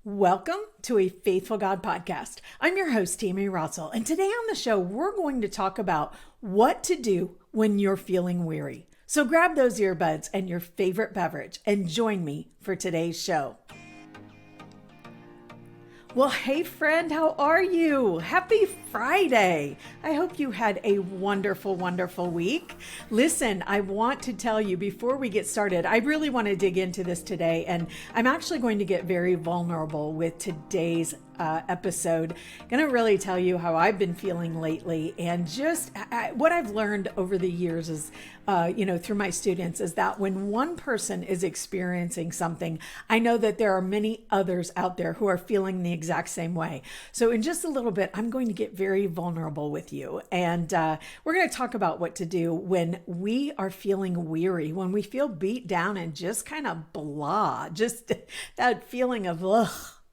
Welcome to a Faithful God podcast. I'm your host, Tammy Rossell, and today on the show, we're going to talk about what to do when you're feeling weary. So grab those earbuds and your favorite beverage and join me for today's show. Well, hey friend, how are you? Happy Friday. I hope you had a wonderful, wonderful week. Listen, I want to tell you before we get started, I really want to dig into this today, and I'm actually going to get very vulnerable with today's episode. Going to really tell you how I've been feeling lately, and just what I've learned over the years is, through my students, is that when one person is experiencing something, I know that there are many others out there who are feeling the exact same way. So in just a little bit, I'm going to get very vulnerable with you, and we're going to talk about what to do when we are feeling weary, when we feel beat down and just kind of blah, just that feeling of ugh.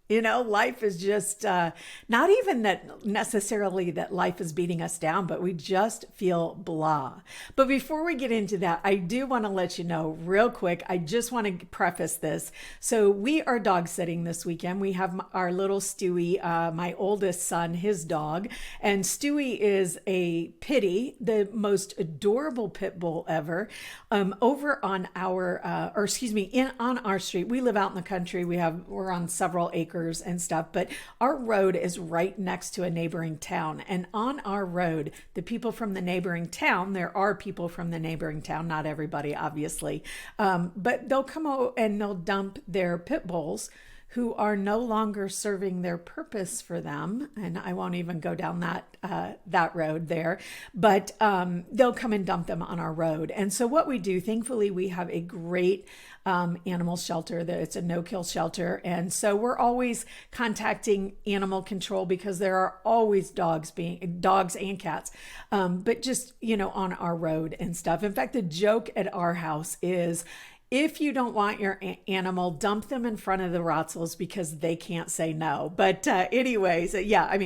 Life is just not even that necessarily that life is beating us down, but we just feel blah. But before we get into that, I do want to let you know real quick, I just want to preface this. So we are dog sitting this weekend. We have our little Stewie, my oldest son, his dog. And Stewie is a pitty, the most adorable pit bull ever. Over on our, on our street, we live out in the country. We're on several acres and stuff, but our road is right next to a neighboring town. And on our road, the people from the neighboring town, there are people from the neighboring town, not everybody, obviously, but they'll come out and they'll dump their pit bulls who are no longer serving their purpose for them. And I won't even go down that road there, but they'll come and dump them on our road. And so what we do, thankfully, we have a great animal shelter. It's a no-kill shelter. And so we're always contacting animal control because there are always dogs and cats, but just, on our road and stuff. In fact, the joke at our house is, if you don't want your animal, dump them in front of the Rotzels because they can't say no. But anyways,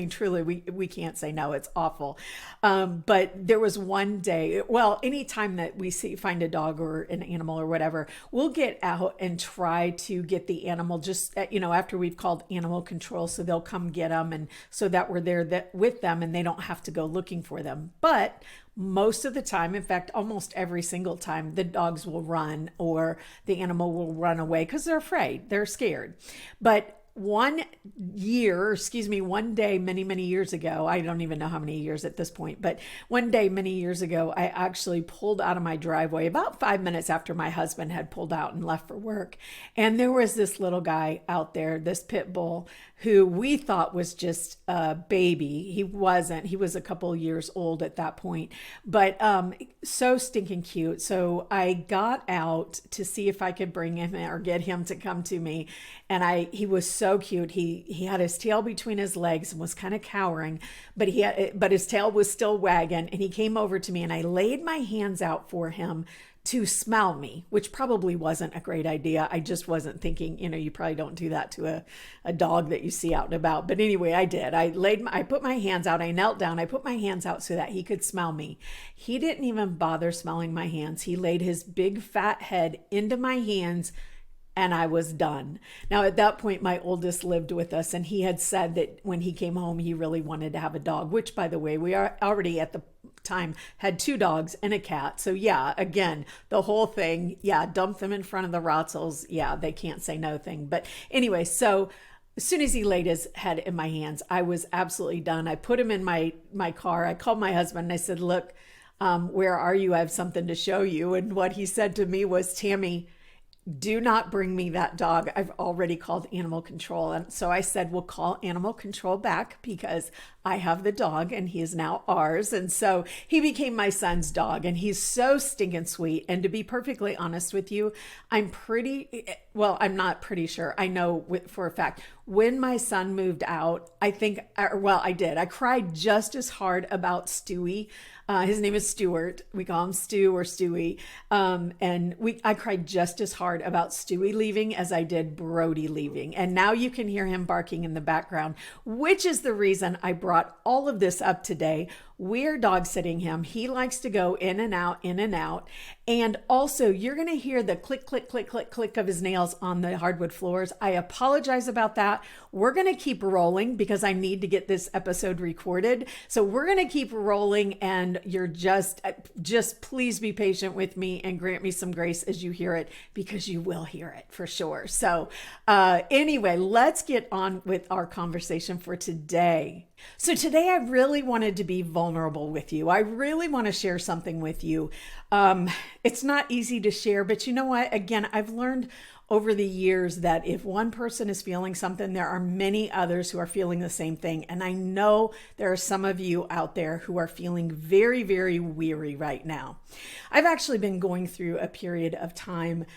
truly, we can't say no. It's awful. But there was one day, anytime that we find a dog or an animal or whatever, we'll get out and try to get the animal just, after we've called animal control, so they'll come get them, and so that we're there with them and they don't have to go looking for them. But most of the time, in fact, almost every single time, the dogs will run or the animal will run away because they're afraid, they're scared. But one day, many, many years ago, I don't even know how many years at this point, but one day, many years ago, I actually pulled out of my driveway about 5 minutes after my husband had pulled out and left for work. And there was this little guy out there, this pit bull, who we thought was just a baby. He wasn't. He was a couple years old at that point, but so stinking cute. So I got out to see if I could bring him or get him to come to me. And he was so cute. He had his tail between his legs and was kind of cowering, but his tail was still wagging. And he came over to me and I laid my hands out for him to smell me, which probably wasn't a great idea. I just wasn't thinking, you probably don't do that to a dog that you see out and about. But anyway, I did. I put my hands out. I knelt down. I put my hands out so that he could smell me. He didn't even bother smelling my hands. He laid his big fat head into my hands, and I was done. Now, at that point, my oldest lived with us, and he had said that when he came home, he really wanted to have a dog, which, by the way, we are already at the time had 2 dogs and a cat. So yeah, again, the whole thing, dump them in front of the Rotzels. Yeah, they can't say no thing. But anyway, so as soon as he laid his head in my hands, I was absolutely done. I put him in my car. I called my husband and I said, look, where are you? I have something to show you. And what he said to me was, Tammy, do not bring me that dog. I've already called animal control. And so I said, we'll call animal control back because I have the dog and he is now ours. And so he became my son's dog and he's so stinking sweet. And to be perfectly honest with you, I'm not pretty sure. I know for a fact when my son moved out, I did. I cried just as hard about Stewie. His name is Stuart. We call him Stu or Stewie. I cried just as hard about Stewie leaving as I did Brody leaving. And now you can hear him barking in the background, which is the reason I brought all of this up today. We're dog sitting him. He likes to go in and out, in and out. And also, you're going to hear the click, click, click, click, click of his nails on the hardwood floors. I apologize about that. We're going to keep rolling because I need to get this episode recorded. So we're going to keep rolling, and you're just please be patient with me and grant me some grace as you hear it, because you will hear it for sure. So anyway, let's get on with our conversation for today. So today I really wanted to be vulnerable with you. I really want to share something with you. It's not easy to share, but you know what? Again, I've learned over the years that if one person is feeling something, there are many others who are feeling the same thing. And I know there are some of you out there who are feeling very, very weary right now. I've actually been going through a period of time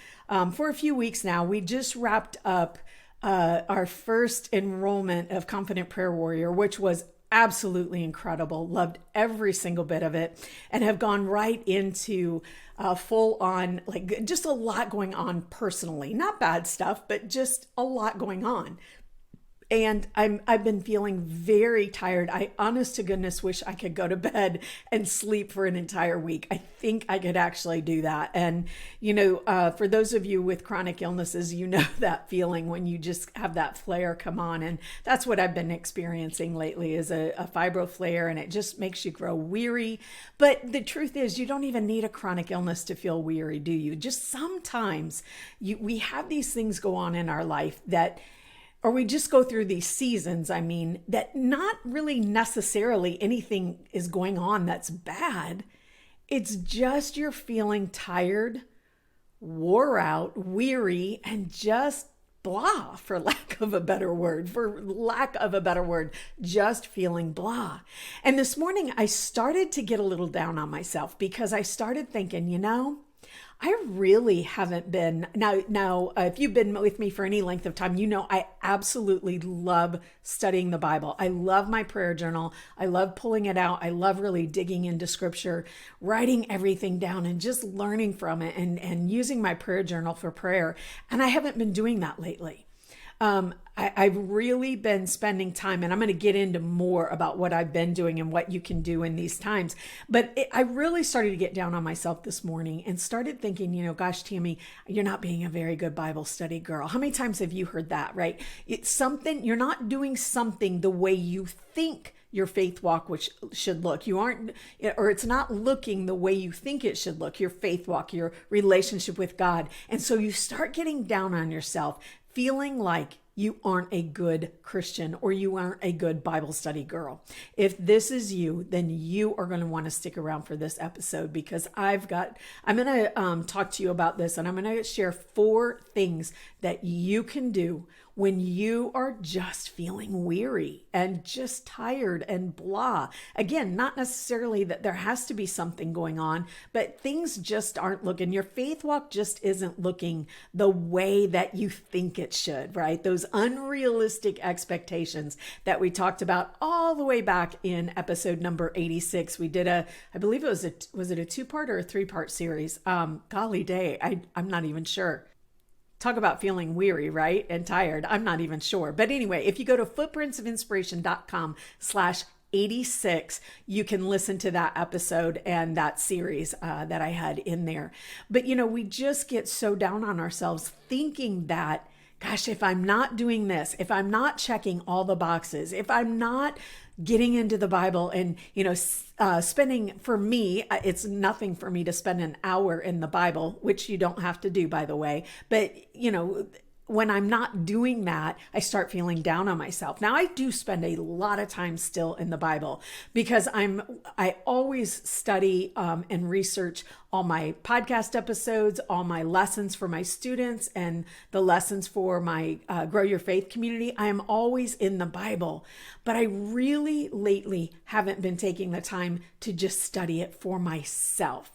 for a few weeks now. We just wrapped up our first enrollment of Confident Prayer Warrior, which was absolutely incredible. Loved every single bit of it, and have gone right into full on, like, just a lot going on personally. Not bad stuff, but just a lot going on. And I've been feeling very tired. I honest to goodness wish I could go to bed and sleep for an entire week. I think I could actually do that. And, for those of you with chronic illnesses, you know that feeling when you just have that flare come on. And that's what I've been experiencing lately, is a fibro flare, and it just makes you grow weary. But the truth is, you don't even need a chronic illness to feel weary, do you? Just sometimes we have these things go on in our life or we just go through these seasons, that not really necessarily anything is going on that's bad. It's just you're feeling tired, wore out, weary, and just blah, for lack of a better word, just feeling blah. And this morning I started to get a little down on myself, because I started thinking, I really haven't been. Now, if you've been with me for any length of time, I absolutely love studying the Bible. I love my prayer journal. I love pulling it out. I love really digging into scripture, writing everything down, and just learning from it, and using my prayer journal for prayer. And I haven't been doing that lately. I've really been spending time, and I'm going to get into more about what I've been doing and what you can do in these times. But I really started to get down on myself this morning and started thinking, gosh, Tammy, you're not being a very good Bible study girl. How many times have you heard that, right? It's something, you're not doing something the way you think your faith walk which should look. You aren't, or it's not looking the way you think it should look, your faith walk, your relationship with God. And so you start getting down on yourself, feeling like you aren't a good Christian, or you aren't a good Bible study girl. If this is you, then you are going to want to stick around for this episode, because I'm going to talk to you about this, and I'm going to share 4 things that you can do when you are just feeling weary and just tired and blah. Again, not necessarily that there has to be something going on, but things just aren't looking. Your faith walk just isn't looking the way that you think it should, right? Those unrealistic expectations that we talked about all the way back in episode number 86. We did I believe it was it a 2-part or a 3-part series? Golly day, I'm not even sure. Talk about feeling weary, right? And tired. I'm not even sure. But anyway, if you go to footprintsofinspiration.com/86, you can listen to that episode and that series that I had in there. But, we just get so down on ourselves thinking that, gosh, if I'm not doing this, if I'm not checking all the boxes, if I'm not getting into the Bible and, spending, for me, it's nothing for me to spend an hour in the Bible, which you don't have to do, by the way. But, when I'm not doing that, I start feeling down on myself. Now, I do spend a lot of time still in the Bible, because I always study and research all my podcast episodes, all my lessons for my students, and the lessons for my Grow Your Faith community. I am always in the Bible, but I really lately haven't been taking the time to just study it for myself.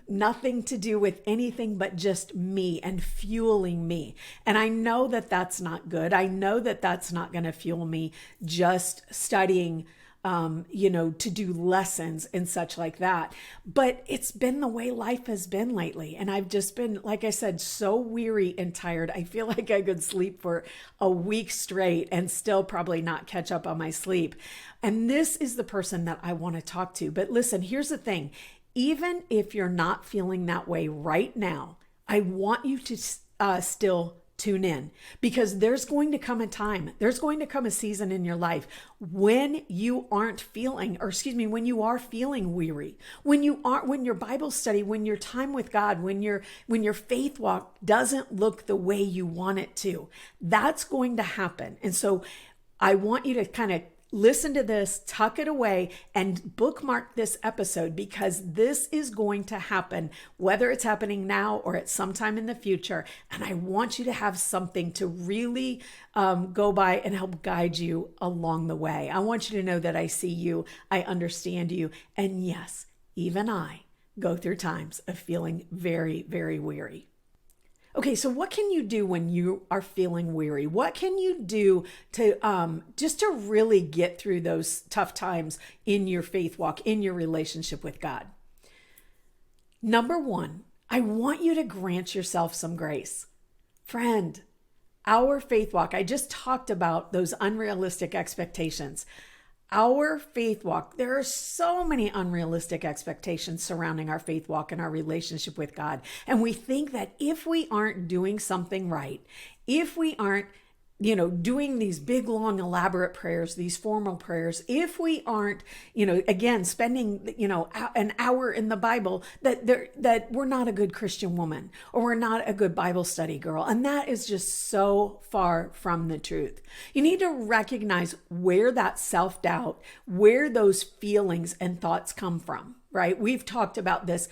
Nothing to do with anything but just me and fueling me. And I know that that's not good. I know that that's not going to fuel me, just studying to do lessons and such like that. But it's been the way life has been lately. And I've just been, like I said, so weary and tired. I feel like I could sleep for a week straight and still probably not catch up on my sleep. And this is the person that I want to talk to. But listen, here's the thing. Even if you're not feeling that way right now, I want you to still tune in, because there's going to come a time, there's going to come a season in your life when you aren't feeling, when you are feeling weary, when your Bible study, when your time with God, when your faith walk doesn't look the way you want it to. That's going to happen. And so I want you to kind of listen to this, tuck it away, and bookmark this episode, because this is going to happen, whether it's happening now or at some time in the future. And I want you to have something to really go by and help guide you along the way. I want you to know that I see you, I understand you, and yes, even I go through times of feeling very, very weary. Okay, so what can you do when you are feeling weary? What can you do to just to really get through those tough times in your faith walk, in your relationship with God? Number one, I want you to grant yourself some grace. Friend, our faith walk, I just talked about those unrealistic expectations. Our faith walk, there are so many unrealistic expectations surrounding our faith walk and our relationship with God. And we think that if we aren't doing something right, if we aren't, doing these big, long, elaborate prayers, these formal prayers, if we aren't, again, spending, an hour in the Bible, that we're not a good Christian woman, or we're not a good Bible study girl. And that is just so far from the truth. You need to recognize where that self-doubt, where those feelings and thoughts come from, right? We've talked about this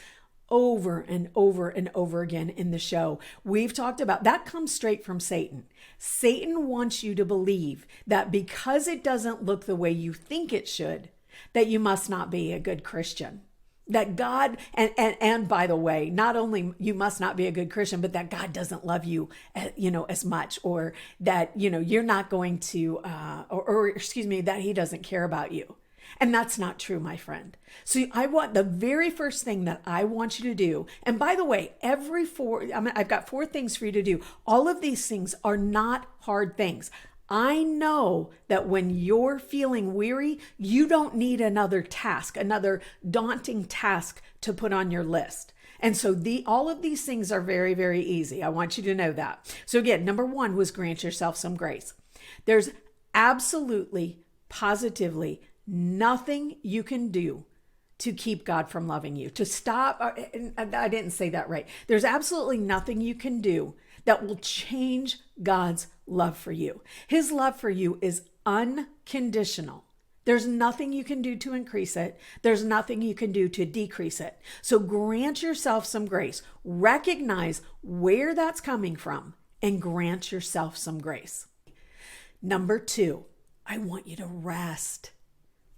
over and over and over again in the show. We've talked about that comes straight from Satan. Satan wants you to believe that because it doesn't look the way you think it should, that you must not be a good Christian. That God, and by the way, not only you must not be a good Christian, but that God doesn't love you, as much, or that, you're not going to, that he doesn't care about you. And that's not true, my friend. So the very first thing that I want you to do, and by the way, I've got 4 things for you to do. All of these things are not hard things. I know that when you're feeling weary, you don't need another task, another daunting task to put on your list. And so all of these things are very, very easy. I want you to know that. So again, number 1 was grant yourself some grace. There's absolutely, positively nothing you can do to keep God from loving you, to stop. I didn't say that right. There's absolutely nothing you can do that will change God's love for you. His love for you is unconditional. There's nothing you can do to increase it. There's nothing you can do to decrease it. So grant yourself some grace. Recognize where that's coming from and grant yourself some grace. Number 2, I want you to rest.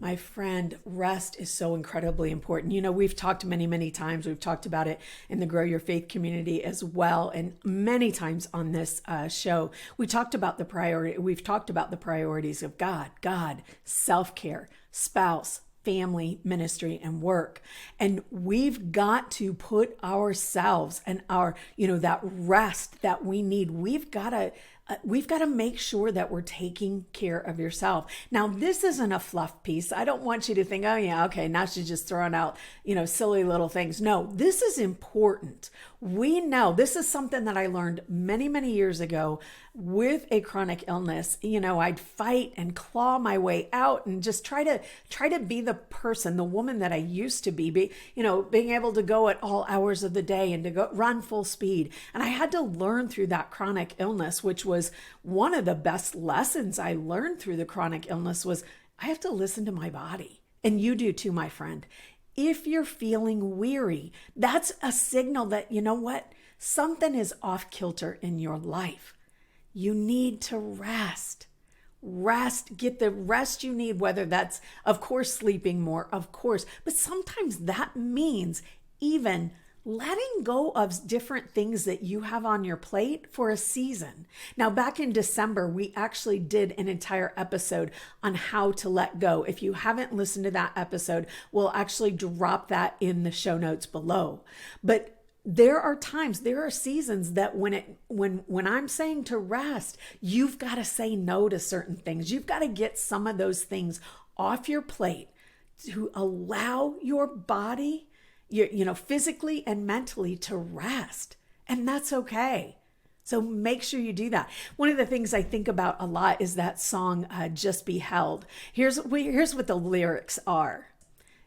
My friend, rest is so incredibly important. We've talked many, many times. We've talked about it in the Grow Your Faith community as well. And many times on this show, we've talked about the priorities of God, self-care, spouse, family, ministry, and work. And we've got to put ourselves and our, that rest that we need. We've got to make sure that we're taking care of yourself. Now, this isn't a fluff piece. I don't want you to think, oh yeah, okay, now she's just throwing out, silly little things. No, this is important. We know this is something that I learned many, many years ago with a chronic illness. I'd fight and claw my way out and just try to be the person, the woman that I used to be, being able to go at all hours of the day and to go run full speed. And I had to learn through that chronic illness, which was one of the best lessons I learned through the chronic illness, was I have to listen to my body. And you do too, my friend. If you're feeling weary, that's a signal that, something is off kilter in your life. You need to rest. Get the rest you need, whether that's, of course, sleeping more, of course. But sometimes that means even letting go of different things that you have on your plate for a season. Now, back in December, we actually did an entire episode on how to let go. If you haven't listened to that episode, we'll actually drop that in the show notes below. But there are times, there are seasons that when I'm saying to rest, you've got to say no to certain things. You've got to get some of those things off your plate to allow your body, physically and mentally to rest. And that's okay. So make sure you do that. One of the things I think about a lot is that song, Just Be Held. Here's what the lyrics are.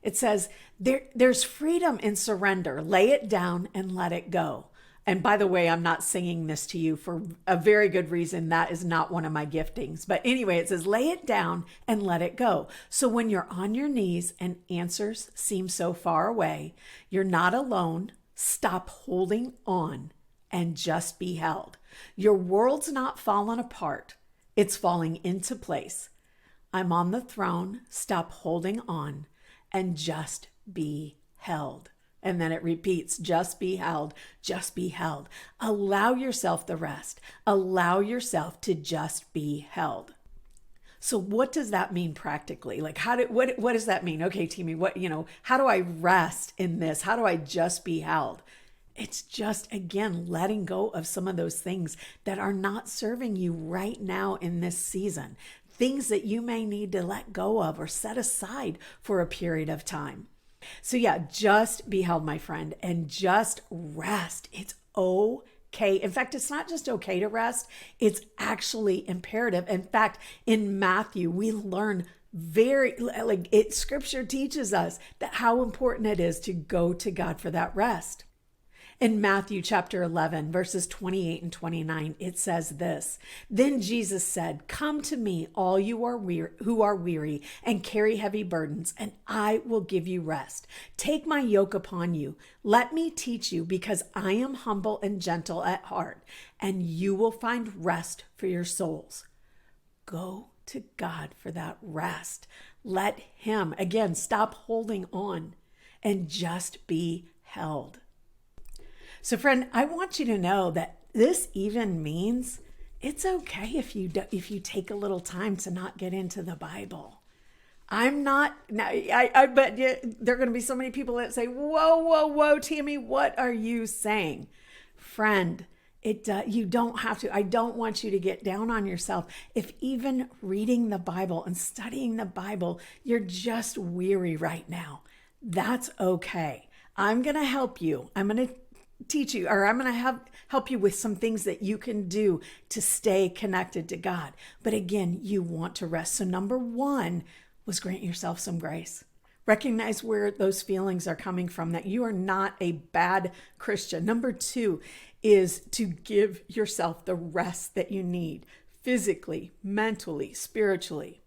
It says, there's freedom in surrender. Lay it down and let it go. And by the way, I'm not singing this to you for a very good reason. That is not one of my giftings. But anyway, it says, lay it down and let it go. So when you're on your knees and answers seem so far away, you're not alone. Stop holding on and just be held. Your world's not falling apart. It's falling into place. I'm on the throne. Stop holding on and just be held. And then it repeats, just be held, just be held. Allow yourself the rest. Allow yourself to just be held. So what does that mean practically? Like what does that mean? Okay, Timmy, how do I rest in this? How do I just be held? It's just, again, letting go of some of those things that are not serving you right now in this season. Things that you may need to let go of or set aside for a period of time. So yeah, just be held, my friend, and just rest. It's okay. In fact, it's not just okay to rest. It's actually imperative. In fact, in Matthew, we learn Scripture teaches us that how important it is to go to God for that rest. In Matthew chapter 11, verses 28 and 29, it says this, Then Jesus said, Come to me, all you who are weary and carry heavy burdens, and I will give you rest. Take my yoke upon you. Let me teach you, because I am humble and gentle at heart, and you will find rest for your souls. Go to God for that rest. Let him, again, stop holding on and just be held. So friend, I want you to know that this even means it's okay if you take a little time to not get into the Bible. I bet there are going to be so many people that say, whoa, Tammy, what are you saying? Friend, you don't have to. I don't want you to get down on yourself. If even reading the Bible and studying the Bible, you're just weary right now, that's okay. I'm going to help you. I'm going to teach you, or I'm going to help you with some things that you can do to stay connected to God. But again, you want to rest. So number one was grant yourself some grace. Recognize where those feelings are coming from, that you are not a bad Christian. Number two is to give yourself the rest that you need, physically, mentally, spiritually.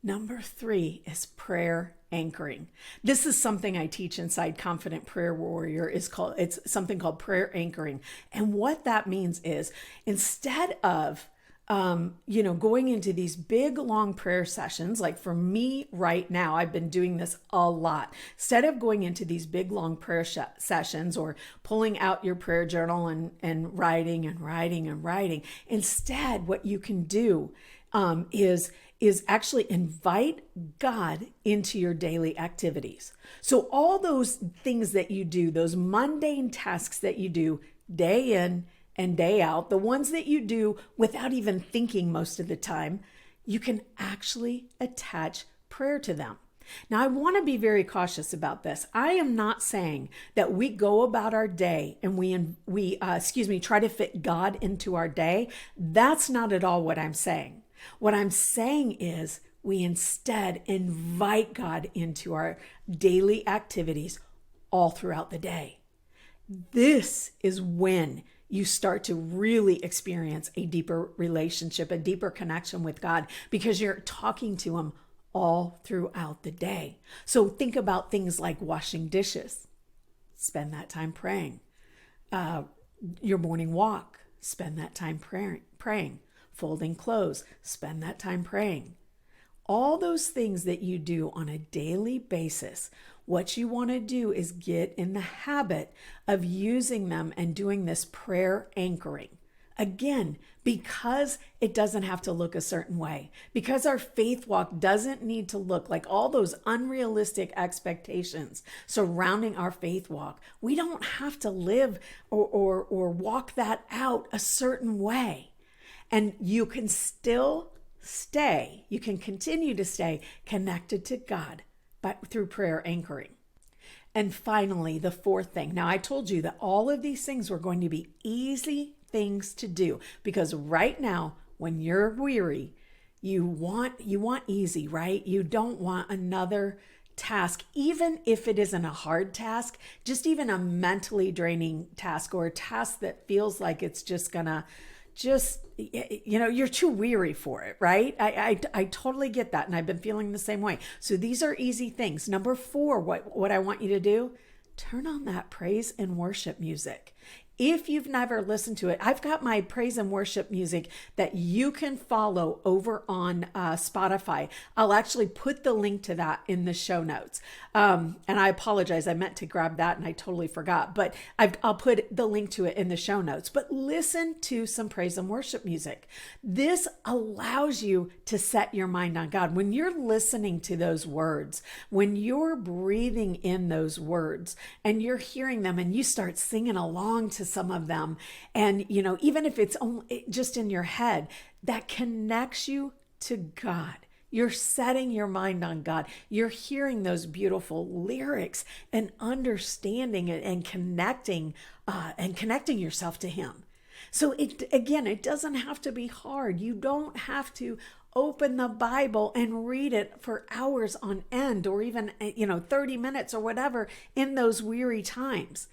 Number three is prayer anchoring. This is something I teach inside Confident Prayer Warrior. It's something called prayer anchoring. And what that means is, instead of going into these big long prayer sessions, like for me right now, I've been doing this a lot. Instead of going into these big long prayer sessions or pulling out your prayer journal and writing, instead what you can do is actually invite God into your daily activities. So all those things that you do, those mundane tasks that you do day in and day out, the ones that you do without even thinking most of the time, you can actually attach prayer to them. Now, I want to be very cautious about this. I am not saying that we go about our day and we try to fit God into our day. That's not at all what I'm saying. What I'm saying is we instead invite God into our daily activities all throughout the day. This is when you start to really experience a deeper relationship, a deeper connection with God, because you're talking to him all throughout the day. So think about things like washing dishes. Spend that time praying. Your morning walk. Spend that time praying. Folding clothes, spend that time praying. all those things that you do on a daily basis, what you want to do is get in the habit of using them and doing this prayer anchoring. Again, because it doesn't have to look a certain way, because our faith walk doesn't need to look like all those unrealistic expectations surrounding our faith walk. We don't have to live or walk that out a certain way. And you can still stay, you can continue to stay connected to God, but through prayer anchoring. And finally, the fourth thing. Now, I told you that all of these things were going to be easy things to do, because right now, when you're weary, you want easy, right? You don't want another task, even if it isn't a hard task, just even a mentally draining task, or a task that feels like it's just gonna you're too weary for it, right? I totally get that. And I've been feeling the same way. So these are easy things. Number 4, what I want you to do, turn on that praise and worship music. If you've never listened to it, I've got my praise and worship music that you can follow over on Spotify. I'll actually put the link to that in the show notes. And I apologize, I meant to grab that and I totally forgot, but I'll put the link to it in the show notes. But listen to some praise and worship music. This allows you to set your mind on God. When you're listening to those words, when you're breathing in those words and you're hearing them and you start singing along to some of them, and even if it's only just in your head, that connects you to God. You're setting your mind on God. You're hearing those beautiful lyrics and understanding it and connecting yourself to Him. So it doesn't have to be hard. You don't have to open the Bible and read it for hours on end, or even 30 minutes or whatever in those weary times.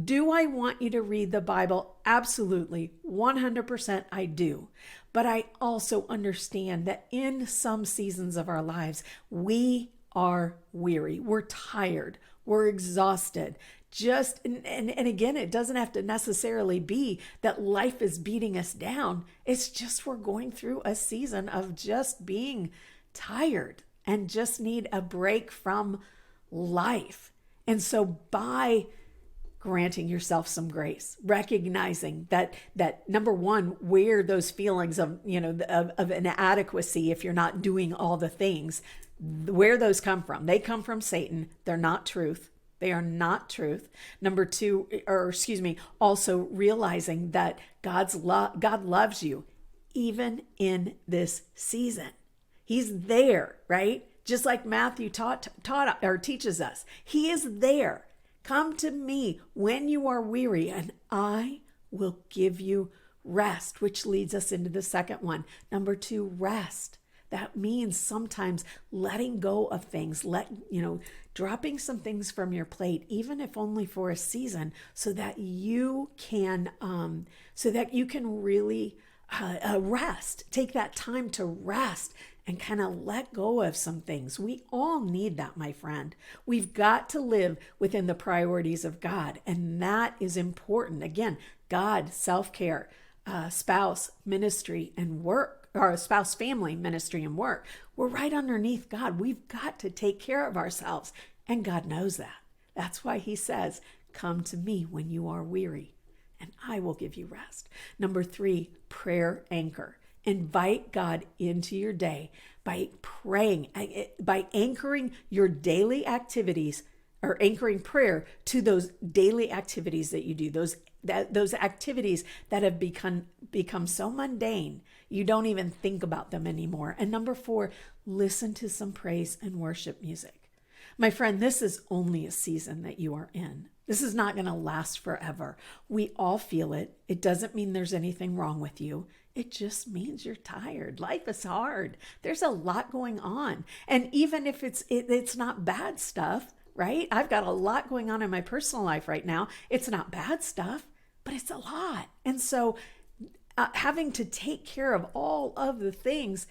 Do I want you to read the Bible? Absolutely. 100% I do. But I also understand that in some seasons of our lives, we are weary. We're tired. We're exhausted. And again, it doesn't have to necessarily be that life is beating us down. It's just we're going through a season of just being tired and just need a break from life. And so by granting yourself some grace, recognizing that number one, where those feelings of inadequacy, if you're not doing all the things, where those come from. They come from Satan. They're not truth. They are not truth. Number 2, also realizing that God loves you even in this season. He's there, right? Just like Matthew taught or teaches us. He is there. Come to me when you are weary, and I will give you rest, which leads us into the second one. Number 2, rest. That means sometimes letting go of things, dropping some things from your plate, even if only for a season, so that you can really rest. Take that time to rest and kind of let go of some things. We all need that, my friend. We've got to live within the priorities of God, and that is important. Again, God, self-care, spouse, ministry, and work, or spouse, family, ministry, and work. We're right underneath God. We've got to take care of ourselves, and God knows that. That's why He says, come to me when you are weary, and I will give you rest. Number 3, prayer anchor. Invite God into your day by praying, by anchoring your daily activities, or anchoring prayer to those daily activities that you do, those activities that have become so mundane, you don't even think about them anymore. And number 4, listen to some praise and worship music. My friend, this is only a season that you are in. This is not going to last forever. We all feel it. It doesn't mean there's anything wrong with you. It just means you're tired. Life is hard. There's a lot going on. And even if it's not bad stuff, right? I've got a lot going on in my personal life right now. It's not bad stuff, but it's a lot. And so having to take care of all of the things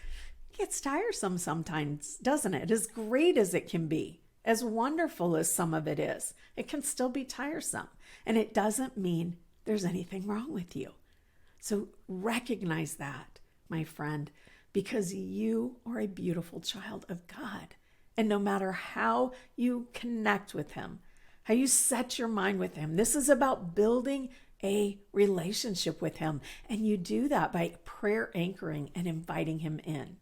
gets tiresome sometimes, doesn't it? As great as it can be, as wonderful as some of it is, it can still be tiresome. And it doesn't mean there's anything wrong with you. So recognize that, my friend, because you are a beautiful child of God. And no matter how you connect with him, how you set your mind with him, this is about building a relationship with him. And you do that by prayer anchoring and inviting him in.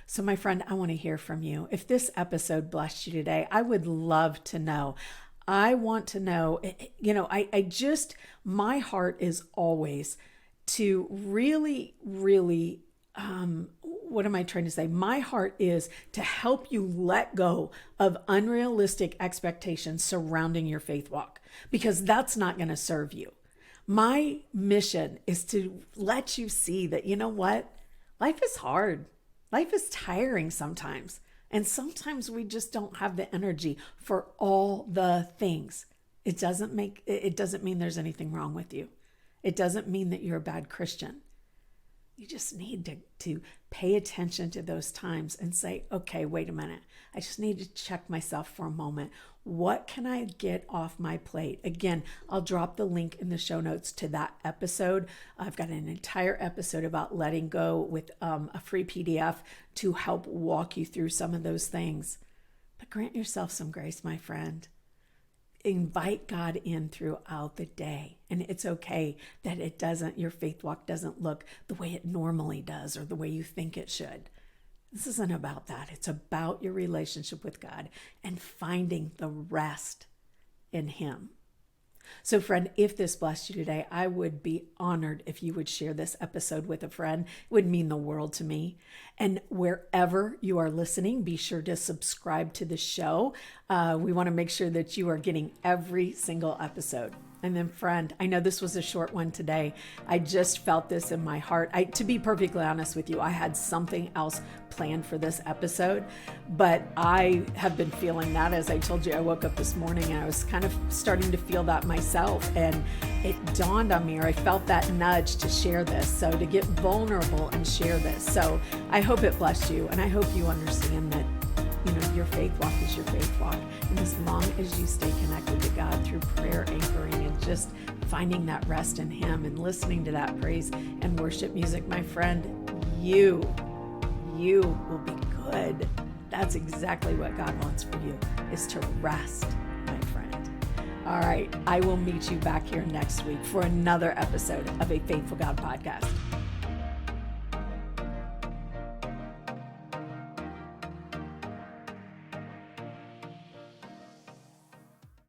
So my friend, I want to hear from you. If this episode blessed you today, I would love to know. I want to know, my heart is always to really, what am I trying to say? My heart is to help you let go of unrealistic expectations surrounding your faith walk, because that's not going to serve you. My mission is to let you see that, you know what? Life is hard. Life is tiring sometimes. And sometimes we just don't have the energy for all the things. It doesn't mean there's anything wrong with you. It doesn't mean that you're a bad Christian. You just need to pay attention to those times and say, okay, wait a minute. I just need to check myself for a moment. What can I get off my plate? Again, I'll drop the link in the show notes to that episode. I've got an entire episode about letting go with a free PDF to help walk you through some of those things. But grant yourself some grace, my friend. Invite God in throughout the day. And it's okay that your faith walk doesn't look the way it normally does or the way you think it should. This isn't about that. It's about your relationship with God and finding the rest in him. So friend, if this blessed you today, I would be honored if you would share this episode with a friend. It would mean the world to me. And wherever you are listening, be sure to subscribe to the show. We want to make sure that you are getting every single episode. And then friend, I know this was a short one today. I just felt this in my heart. To be perfectly honest with you, I had something else planned for this episode, but I have been feeling that. As I told you, I woke up this morning and I was kind of starting to feel that myself. And it dawned on me, or I felt that nudge to share this. So to get vulnerable and share this. So I hope it blessed you. And I hope you understand that your faith walk is your faith walk. And as long as you stay connected to God through prayer anchoring and just finding that rest in him and listening to that praise and worship music, my friend, you will be good. That's exactly what God wants for you, is to rest, my friend. All right, I will meet you back here next week for another episode of a Faithful God podcast.